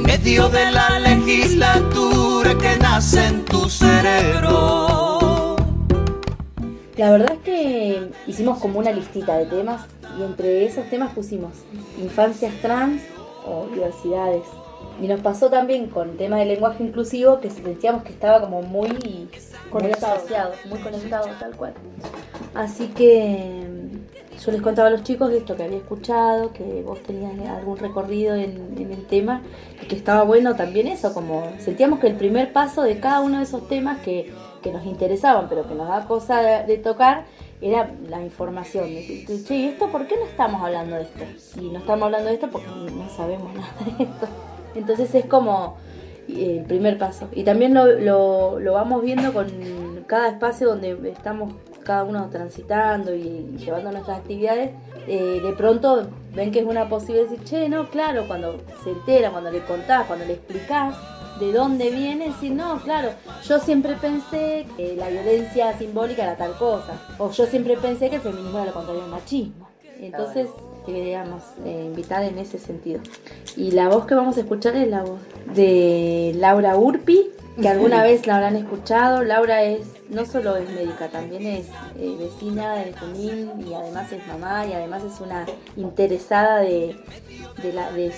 medio de la legislatura que nace en tu cerebro. La verdad es que hicimos como una listita de temas y entre esos temas pusimos infancias trans o diversidades. Y nos pasó también con el tema del lenguaje inclusivo que sentíamos que estaba como muy asociado, muy conectado, tal cual. Así que yo les contaba a los chicos esto que había escuchado, que vos tenías algún recorrido en el tema y que estaba bueno también eso, como sentíamos que el primer paso de cada uno de esos temas que nos interesaban, pero que nos da cosa de tocar, era la información. Decir, che, ¿y esto por qué no estamos hablando de esto? Y no estamos hablando de esto porque no sabemos nada de esto. Entonces es como el primer paso. Y también lo vamos viendo con cada espacio donde estamos cada uno transitando y llevando nuestras actividades. De pronto ven que es una posibilidad de decir, che, no, claro, cuando se entera, cuando le contás, cuando le explicás de dónde viene, decir, no, claro, yo siempre pensé que la violencia simbólica era tal cosa, o yo siempre pensé que el feminismo era lo contrario del machismo. Entonces queríamos invitar en ese sentido. Y la voz que vamos a escuchar es la voz de Laura Urpi, que alguna vez la habrán escuchado. Laura no solo es médica, también es vecina de Junín y además es mamá y además es una interesada de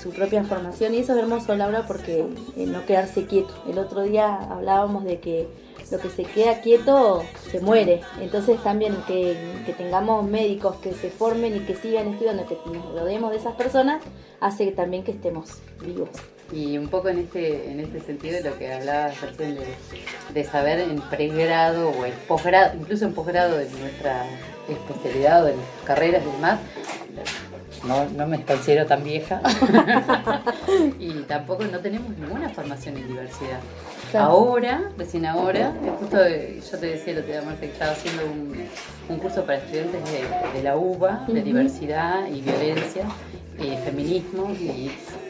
su propia formación. Y eso es hermoso, Laura, porque no quedarse quieto. El otro día hablábamos de que lo que se queda quieto se muere. Entonces también que tengamos médicos que se formen y que sigan estudiando, que nos rodeemos de esas personas, hace también que estemos vivos. Y un poco en este sentido lo que hablabas recién de saber en pregrado o en posgrado, incluso en posgrado de nuestra especialidad o de nuestras carreras y demás. No me considero tan vieja y tampoco no tenemos ninguna formación en diversidad. Claro. Recién ahora, justo yo te decía, Marta, que estaba haciendo un curso para estudiantes de la UBA, de diversidad y violencia, feminismo,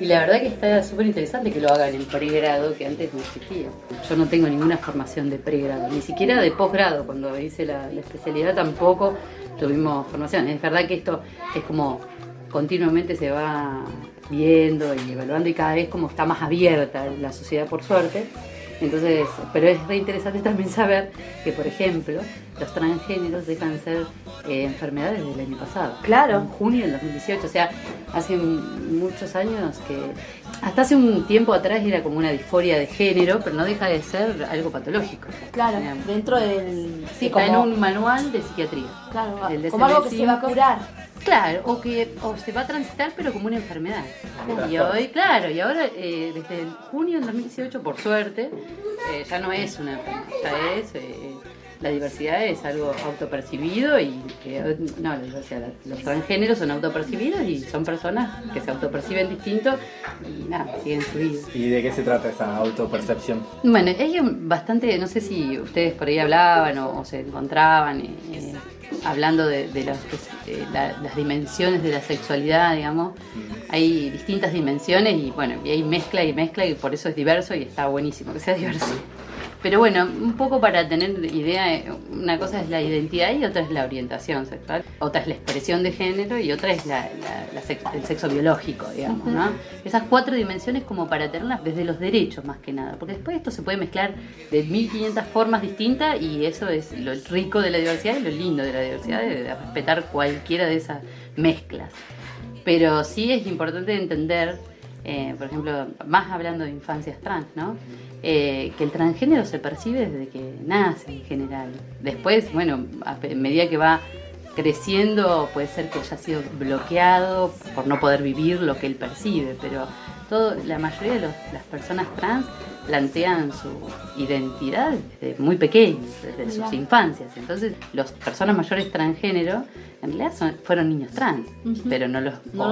y la verdad que está súper interesante que lo hagan en pregrado, que antes no existía. Yo no tengo ninguna formación de pregrado, ni siquiera de posgrado. Cuando hice la especialidad tampoco tuvimos formación. Es verdad que esto es como continuamente se va viendo y evaluando y cada vez como está más abierta la sociedad, por suerte. Entonces, pero es re interesante también saber que, por ejemplo, los transgéneros dejan ser enfermedades del año pasado. Claro. En junio del 2018, o sea, hace muchos años que... Hasta hace un tiempo atrás era como una disforia de género, pero no deja de ser algo patológico. Claro, dentro del... Sí, está como en un manual de psiquiatría. Claro, como algo que se va a curar. Claro, o se va a transitar pero como una enfermedad. Y hoy, y ahora desde el junio del 2018, por suerte, ya no es una enfermedad, ya es... la diversidad es algo autopercibido y la diversidad, los transgéneros son autopercibidos y son personas que se autoperciben distinto y siguen su vida. ¿Y de qué se trata esa autopercepción? Bueno, es bastante, no sé si ustedes por ahí hablaban o se encontraban hablando de las dimensiones de la sexualidad, digamos. Hay distintas dimensiones y bueno, y hay mezcla y por eso es diverso y está buenísimo que sea diverso. Pero bueno, un poco para tener idea, una cosa es la identidad y otra es la orientación sexual, otra es la expresión de género y otra es el sexo biológico, digamos, ¿no? Esas 4 dimensiones como para tenerlas desde los derechos más que nada, porque después esto se puede mezclar de 1500 formas distintas y eso es lo rico de la diversidad y lo lindo de la diversidad, de respetar cualquiera de esas mezclas. Pero sí es importante entender, por ejemplo, más hablando de infancias trans, ¿no? Que el transgénero se percibe desde que nace en general. Después, bueno, a medida que va creciendo puede ser que haya sido bloqueado por no poder vivir lo que él percibe, pero la mayoría de las personas trans plantean su identidad desde muy pequeños, desde sus infancias. Entonces, las personas mayores transgénero en realidad fueron niños trans, pero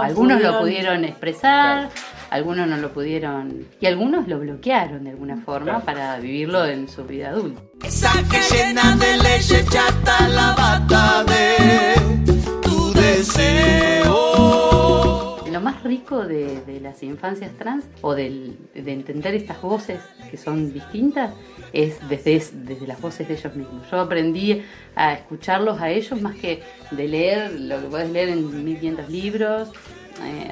algunos lo pudieron expresar, algunos no lo pudieron, y algunos lo bloquearon de alguna forma para vivirlo en su vida adulta. Esa que llena de leche chata la bata de tu deseo. Lo más rico de las infancias trans o de entender estas voces que son distintas es desde las voces de ellos mismos. Yo aprendí a escucharlos a ellos más que de leer lo que podés leer en 1500 libros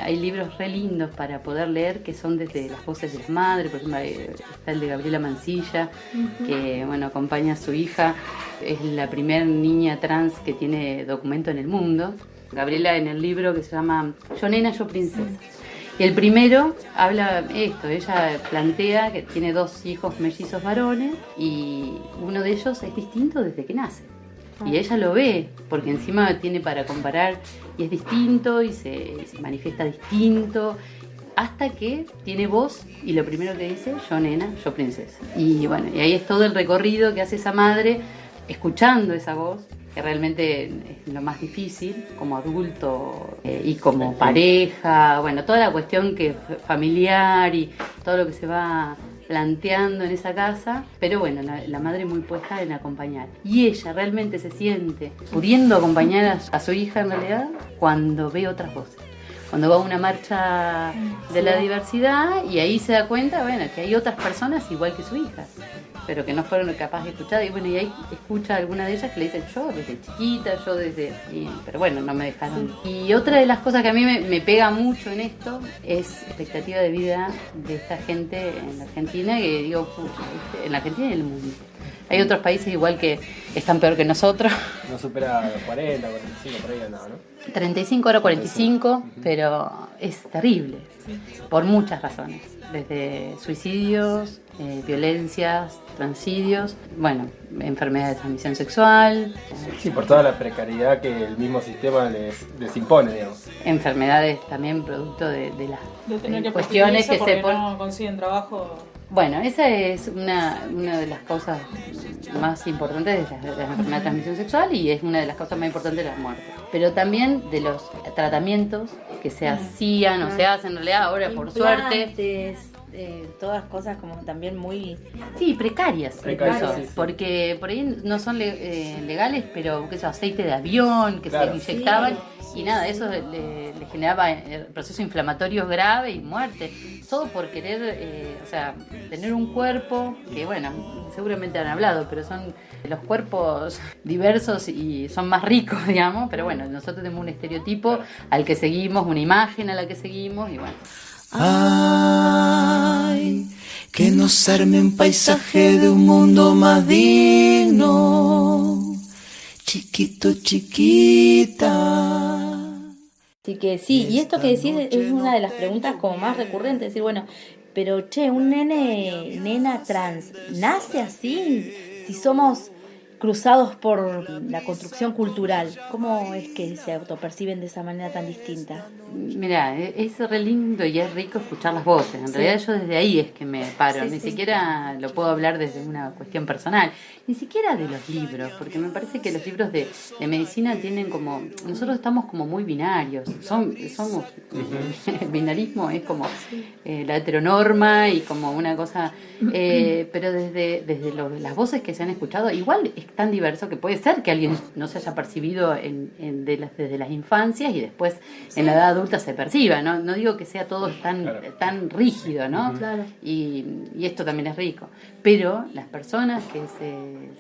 hay libros re lindos para poder leer que son desde las voces de las madres. Por ejemplo, está el de Gabriela Mancilla, que bueno, acompaña a su hija. Es la primera niña trans que tiene documento en el mundo. Gabriela, en el libro que se llama Yo nena, yo princesa. Y el primero habla esto, ella plantea que tiene 2 hijos mellizos varones y uno de ellos es distinto desde que nace. Y ella lo ve, porque encima tiene para comparar y es distinto y se manifiesta distinto, hasta que tiene voz y lo primero que dice, yo nena, yo princesa. Y bueno, y ahí es todo el recorrido que hace esa madre escuchando esa voz, que realmente es lo más difícil como adulto y como pareja, bueno, toda la cuestión que familiar y todo lo que se va planteando en esa casa, pero bueno, la madre muy puesta en acompañar. Y ella realmente se siente pudiendo acompañar a su hija en realidad cuando ve otras voces. Cuando va a una marcha de la diversidad y ahí se da cuenta, bueno, que hay otras personas igual que su hija, pero que no fueron capaces de escuchar. Y bueno, y ahí escucha a alguna de ellas que le dicen, yo desde chiquita, yo desde... pero bueno, no me dejaron. Y otra de las cosas que a mí me pega mucho en esto es expectativa de vida de esta gente en la Argentina, que digo, pucha, ¿viste? En la Argentina y en el mundo. Hay otros países igual que están peor que nosotros. No supera los 40, 45, por ahí andaba, ¿no? 35, ahora 45, pero es terrible, por muchas razones. Desde suicidios, violencias, transicidios, bueno, enfermedades de transmisión sexual. Sí, por toda la precariedad que el mismo sistema les impone, digamos. Enfermedades también producto de las tener que cuestiones que se ponen. no consiguen trabajo. Bueno, esa es una de las cosas más importantes de la enfermedad de transmisión sexual y es una de las cosas más importantes de la muerte. Pero también de los tratamientos que se hacían o se hacen en realidad ahora por suerte. Todas cosas como también muy... Sí, precarias. Precarias, sí. Porque por ahí no son legales, pero qué sé, aceite de avión que Claro. se inyectaban y nada, eso le generaba proceso inflamatorio grave y muerte. Todo por querer, tener un cuerpo que, bueno, seguramente han hablado, pero son los cuerpos diversos y son más ricos, digamos, pero bueno, nosotros tenemos un estereotipo al que seguimos, una imagen a la que seguimos y bueno. Ay, que nos arme un paisaje de un mundo más digno, chiquito, chiquita. Así que sí, y esto que decís es una de las preguntas como más recurrentes, decir, bueno, pero che, un nena trans, ¿nace así? Si somos cruzados por la construcción cultural, ¿cómo es que se autoperciben de esa manera tan distinta? Mira, es re lindo y es rico escuchar las voces. En realidad yo desde ahí es que me paro. Ni siquiera lo puedo hablar desde una cuestión personal. Ni siquiera de los libros, porque me parece que los libros de medicina tienen como... Nosotros estamos como muy binarios. Somos el binarismo es como la heteronorma y como una cosa... pero desde las voces que se han escuchado, igual es tan diverso que puede ser que alguien no se haya percibido desde las infancias y después en la edad adulta se perciba, ¿no? No digo que sea todo tan rígido, ¿no? Claro. Y esto también es rico. Pero las personas que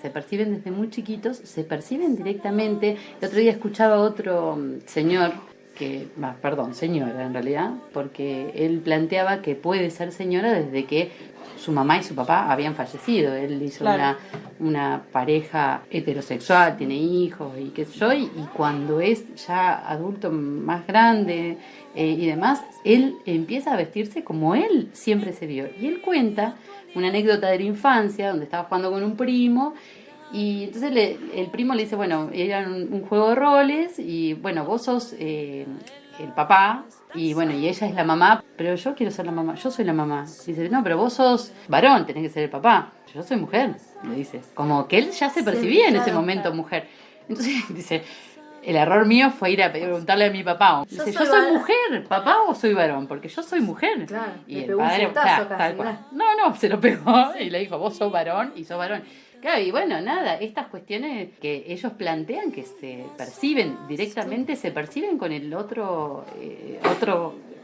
se perciben desde muy chiquitos, se perciben directamente. El otro día escuchaba a otro señor, señora en realidad, porque él planteaba que puede ser señora desde que su mamá y su papá habían fallecido. Él hizo una pareja heterosexual, tiene hijos y qué sé yo, y cuando es ya adulto más grande y demás, él empieza a vestirse como él siempre se vio. Y él cuenta una anécdota de la infancia donde estaba jugando con un primo y entonces el primo le dice, bueno, era un juego de roles y bueno, vos sos el papá y bueno, y ella es la mamá, pero yo quiero ser la mamá, yo soy la mamá. Dice, no, pero vos sos varón, tenés que ser el papá. Yo soy mujer, le dice. Como que él ya se percibía en ese momento mujer. Entonces dice, el error mío fue ir a preguntarle a mi papá. Dice, yo soy mujer, papá o soy varón, porque yo soy mujer. Claro, y le el pegó padre, un fuetazo casi, tal cual. No, se lo pegó y le dijo, vos sos varón y sos varón. Claro, y bueno, nada, estas cuestiones que ellos plantean que se perciben directamente, se perciben con el otro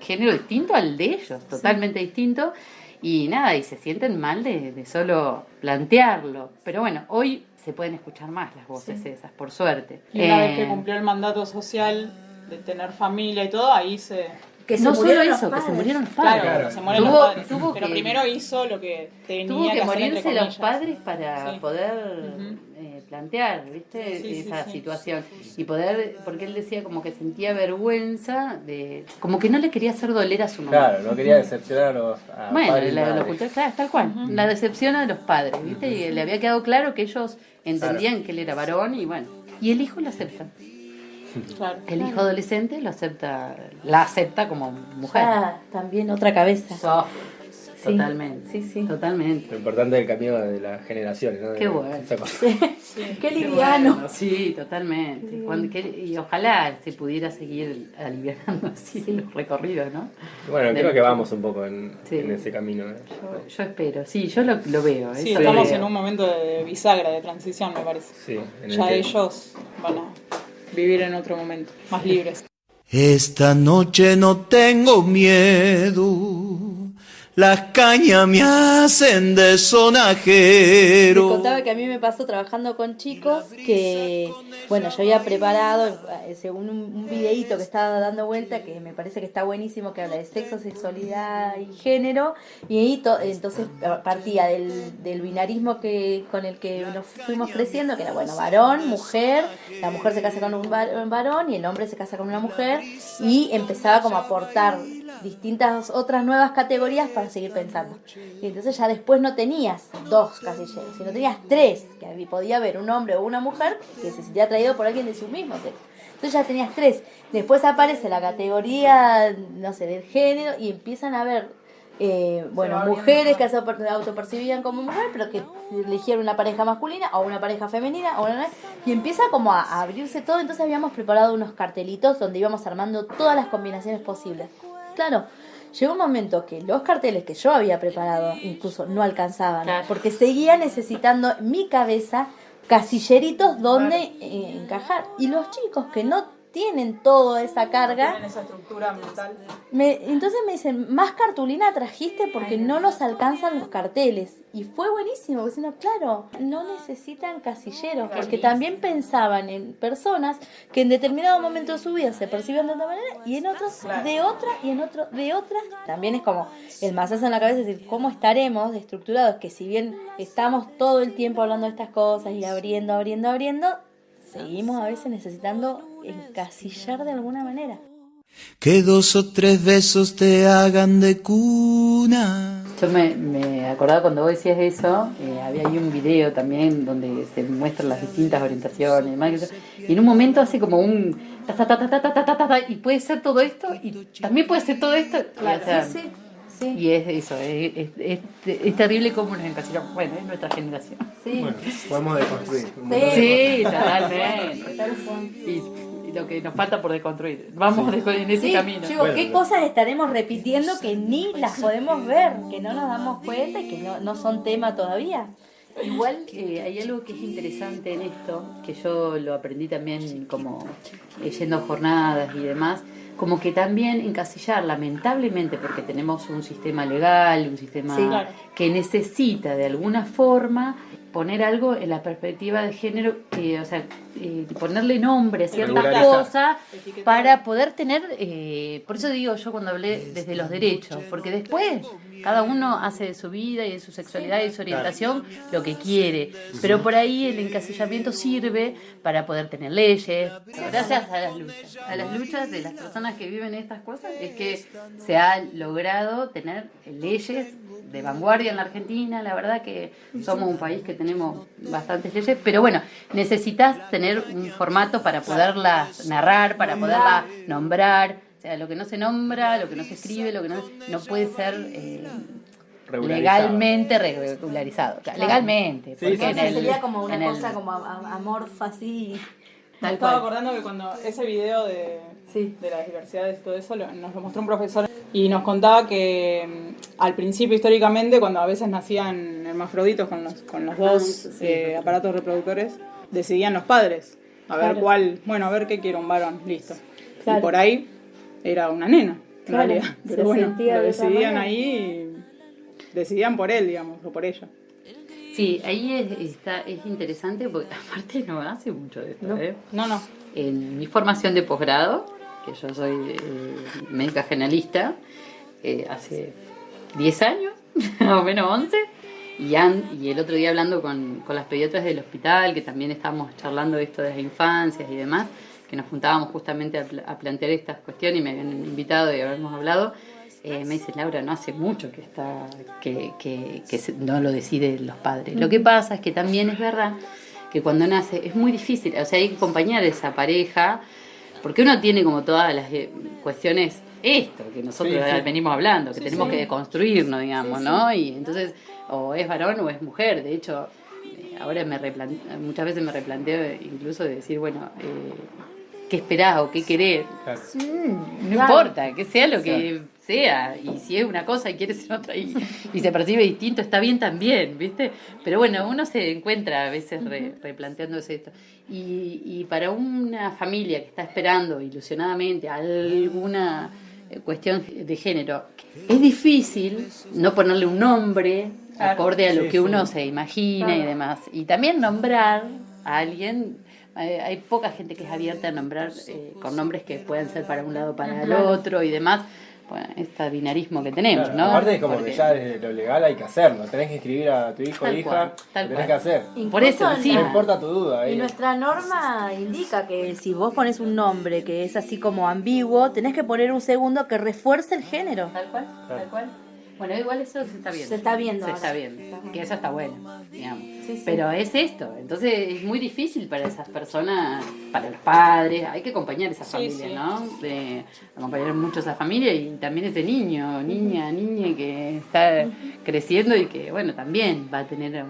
género distinto al de ellos, totalmente distinto, y nada, y se sienten mal de solo plantearlo. Pero bueno, hoy se pueden escuchar más las voces esas, por suerte. Y una vez que cumplió el mandato social de tener familia y todo, ahí se Que se no solo murieron los eso, que se padres. murieron los padres. Claro, se mueren Tuvo- los padres. tuvo Pero que- primero hizo lo que tenía Tuvo que hacer, entre morirse los comillas. padres para Sí. poder plantear, ¿viste? Sí, sí, esa sí. situación. Y poder, porque él decía como que sentía vergüenza de, como que no le quería hacer doler a su mamá. Claro, no quería decepcionar a Bueno, padres y la madres. cultura, claro, tal cual. La decepción a los padres, ¿viste? Y le había quedado claro que ellos entendían que él era varón y bueno. Y el hijo lo acepta. Claro. El hijo adolescente lo acepta, la acepta como mujer. Ah, también otra cabeza. Sí. Totalmente. Sí, sí. Totalmente. Lo importante es el camino de las generaciones, ¿no? Qué bueno. Esa cosa. Qué liviano. Bueno, sí, totalmente. Y ojalá se pudiera seguir aliviando así los recorridos, ¿no? Bueno, creo que vamos un poco Sí. en ese camino. Yo espero, sí, yo lo veo. Sí, eso estamos lo veo. en un momento de bisagra, de transición, me parece. Sí, en el Ya que- ellos van a vivir en otro momento, más libres. Esta noche no tengo miedo, las cañas me hacen de Les sonajero. contaba que a mí me pasó trabajando con chicos que, bueno, yo había preparado, según un videíto que estaba dando vuelta, que me parece que está buenísimo, que habla de sexo, sexualidad y género, y ahí entonces partía del binarismo con el que nos fuimos creciendo, que era, bueno, varón, mujer, la mujer se casa con un varón y el hombre se casa con una mujer, y empezaba como a aportar distintas otras nuevas categorías para seguir pensando. Y entonces ya después no tenías dos casilleros, sino tenías tres, que podía haber un hombre o una mujer que se sentía atraído por alguien de su mismo sexo. Entonces ya tenías tres. Después aparece la categoría, no sé, del género y empiezan a ver, bueno, mujeres que se autopercibían como mujer, pero que eligieron una pareja masculina o una pareja femenina, y empieza como a abrirse todo. Entonces habíamos preparado unos cartelitos donde íbamos armando todas las combinaciones posibles. Claro, llegó un momento que los carteles que yo había preparado incluso no alcanzaban, Claro. porque seguía necesitando en mi cabeza casilleritos donde encajar. Y los chicos que no tienen toda esa carga, Tienen esa estructura mental. entonces me dicen, más cartulina trajiste porque no nos alcanzan los carteles. Y fue buenísimo, porque diciendo, claro, no necesitan casilleros, porque también pensaban en personas que en determinado momento de su vida se percibían de otra manera y en otros de otra y en otro de otra. También es como el masazo en la cabeza, es decir, cómo estaremos estructurados, que si bien estamos todo el tiempo hablando de estas cosas y abriendo, seguimos a veces necesitando encasillar de alguna manera. Que 2 o 3 besos te hagan de cuna. Yo me acordaba cuando vos decías eso, había ahí un video también donde se muestran las distintas orientaciones y demás, y en un momento hace como un y puede ser todo esto y también puede ser todo esto. Claro, y, o sea, sí. y es eso, es terrible cómo nos encasillamos. Bueno, es nuestra generación. Sí. Bueno, podemos deconstruir. Sí, totalmente. Y lo que nos falta por deconstruir. Vamos en ese Sí, camino. digo, Bueno, ¿qué cosas estaremos repitiendo que ni las podemos ver, que no nos damos cuenta y que no son tema todavía? Igual hay algo que es interesante en esto, que yo lo aprendí también como yendo a jornadas y demás, como que también encasillar, lamentablemente, porque tenemos un sistema legal, un sistema Sí, claro. que necesita de alguna forma poner algo en la perspectiva de género, o sea, ponerle nombre a ciertas Regularizar. cosas para poder tener, por eso digo yo cuando hablé desde los derechos, porque después cada uno hace de su vida y de su sexualidad y de su orientación lo que quiere, pero por ahí el encasillamiento sirve para poder tener leyes, gracias a las luchas de las personas que viven estas cosas, es que se ha logrado tener leyes de vanguardia en la Argentina. La verdad que somos un país que tenemos bastantes leyes, pero bueno, necesitas tener un formato para poderlas narrar, para poderlas nombrar. O sea, lo que no se nombra, lo que no se escribe, lo que no puede ser Regularizado. legalmente regularizado. Claro, legalmente. Sí, Porque sí, en sí, el- sería como en una el- cosa como amorfa así. Me Tal estaba cual. acordando que cuando ese video de Sí. las diversidades y todo eso nos lo mostró un profesor y nos contaba que al principio históricamente cuando a veces nacían hermafroditos con los dos sí. aparatos reproductores decidían los padres a ver Claro. cuál, bueno, a ver qué quiere un varón, listo. Claro. Y por ahí era una nena en Claro, realidad, se pero bueno, sentía lo de esa decidían manera. ahí y decidían por él, digamos, o por ella. Sí, ahí es interesante porque aparte no hace mucho de esto. No. ¿eh? No, En mi formación de posgrado, que yo soy médica generalista, hace 10 años, más o menos 11, y el otro día hablando con las pediatras del hospital, que también estábamos charlando de esto de las infancias y demás, que nos juntábamos justamente a plantear estas cuestiones y me habían invitado y habíamos hablado, me dice: Laura, no hace mucho que no lo deciden los padres. Lo que pasa es que también es verdad que cuando nace es muy difícil, o sea, hay que acompañar a esa pareja, porque uno tiene como todas las cuestiones, esto que nosotros venimos hablando, que tenemos que deconstruirnos, digamos, ¿no? Y entonces, o es varón o es mujer. De hecho, ahora muchas veces me replanteo incluso de decir, bueno, ¿qué esperás o qué querés? Claro. No importa, que sea lo que sea, y si es una cosa y quiere ser otra y se percibe distinto, está bien también, ¿viste? Pero bueno, uno se encuentra a veces replanteándose esto. Y para una familia que está esperando ilusionadamente alguna cuestión de género, es difícil no ponerle un nombre acorde a lo que uno se imagina y demás. Y también nombrar a alguien. Hay poca gente que es abierta a nombrar con nombres que pueden ser para un lado o para el otro y demás. Bueno, este binarismo que tenemos, Claro, ¿no? aparte es como Porque- que ya desde lo legal hay que hacerlo. Tenés que escribir a tu hijo o Tal hija, cual, lo tal tenés cual. que hacer. Por eso, Incluso sí. No importa tu duda. Y nuestra norma indica que si vos pones un nombre que es así como ambiguo, tenés que poner un segundo que refuerce el género. Tal cual, tal cual. Bueno, igual eso se está viendo. Se está viendo Se ahora. está viendo. Que eso está bueno, digamos. Sí, sí. Pero es esto. Entonces es muy difícil para esas personas, para los padres. Hay que acompañar a esa familia, ¿no? De acompañar mucho a esa familia y también ese niño, niña que está creciendo y que, bueno, también va a tener...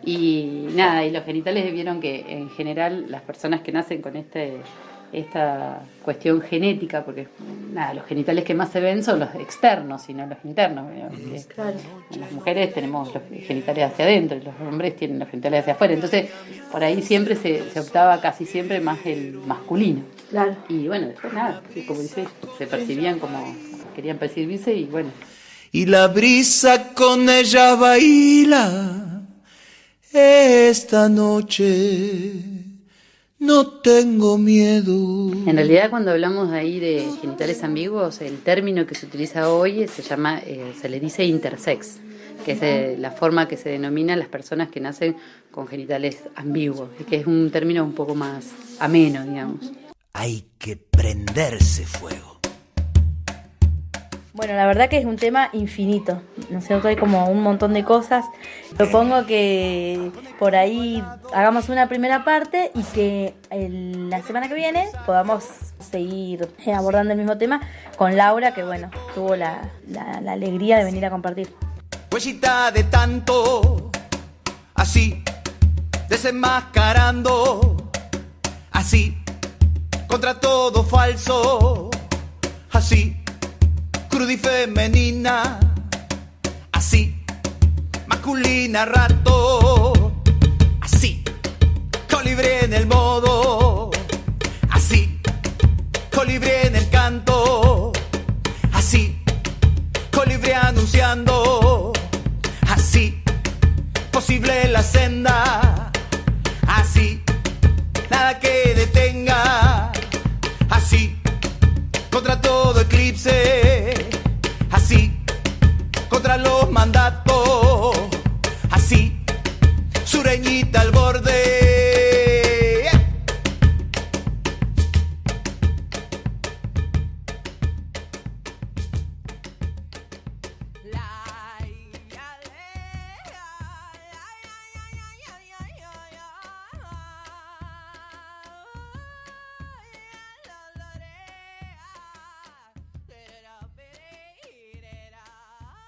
Y nada, y los genitales vieron que en general las personas que nacen con esta cuestión genética, porque nada, los genitales que más se ven son los externos y no los internos. Porque Claro. las mujeres tenemos los genitales hacia adentro y los hombres tienen los genitales hacia afuera. Entonces, por ahí siempre se optaba casi siempre más el masculino. Claro. Y bueno, después nada, sí, como dice, se percibían como querían percibirse y bueno. Y la brisa con ella baila esta noche. No tengo miedo. En realidad, cuando hablamos ahí de genitales ambiguos, el término que se utiliza hoy se le dice intersex, que es la forma que se denomina las personas que nacen con genitales ambiguos, y que es un término un poco más ameno, digamos. Hay que prenderse fuego. Bueno, la verdad que es un tema infinito, ¿no es cierto? Hay como un montón de cosas. Propongo que por ahí hagamos una primera parte y que la semana que viene podamos seguir abordando el mismo tema con Laura, que bueno, tuvo la alegría de venir a compartir. Huellita de tanto, así, desenmascarando, así, contra todo falso, así, cruda y femenina, así, masculina rato, así, colibrí en el modo, así, colibrí en el canto, así, colibrí anunciando, así, posible la senda, así, nada que detenga, así, contra todo eclipse, así, contra los mandatos, así, sureñita al borde,